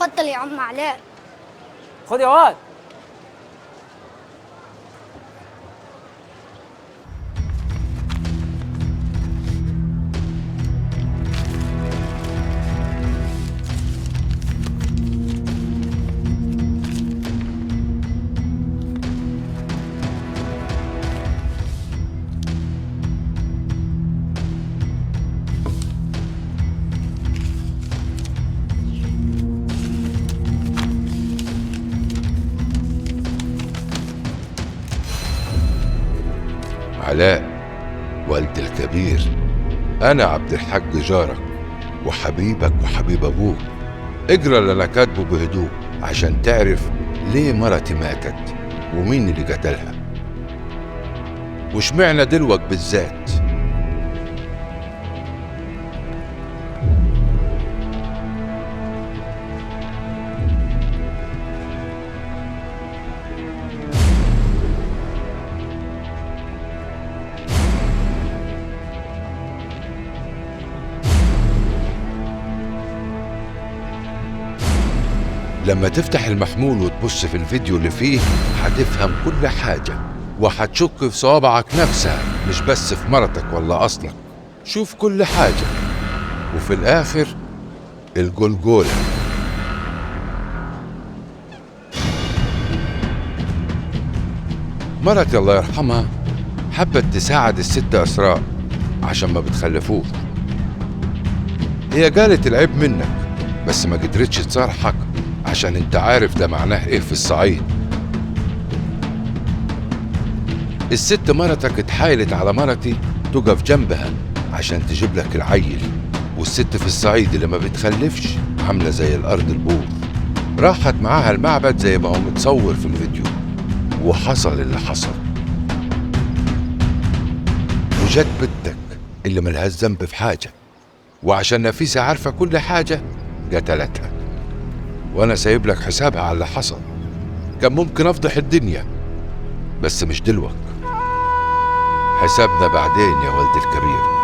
اتفضل يا عم علاء. خد يا واد. علاء والد الكبير، أنا عبد الحاج جارك وحبيبك وحبيب أبوك. اجرى اللي أنا كاتبه بهدوء عشان تعرف ليه مرتي ماتت ومين اللي قتلها واشمعنى دلوك بالذات. لما تفتح المحمول وتبص في الفيديو اللي فيه هتفهم كل حاجة وهتشك في صوابعك نفسها، مش بس في مرتك ولا أصلك. شوف كل حاجة وفي الآخر الجلجولة. مرتي الله يرحمها حبت تساعد الست أسراء عشان ما بتخلفوش. هي قالت العيب منك بس ما قدرتش تصارحك عشان انت عارف ده معناه ايه في الصعيد. الست مرتك اتحايلت على مرتي تقف جنبها عشان تجيب لك العيل، والست في الصعيد اللي ما بتخلفش عاملة زي الأرض البور. راحت معاها المعبد زي ما هو متصور في الفيديو وحصل اللي حصل، وجت بنتك اللي ملهاش ذنب في حاجة، وعشان نفيسة عارفة كل حاجة قتلتها. وانا سايب لك حسابها على اللي حصل. كان ممكن افضح الدنيا بس مش دلوقتي، حسابنا بعدين يا ولد الكبير.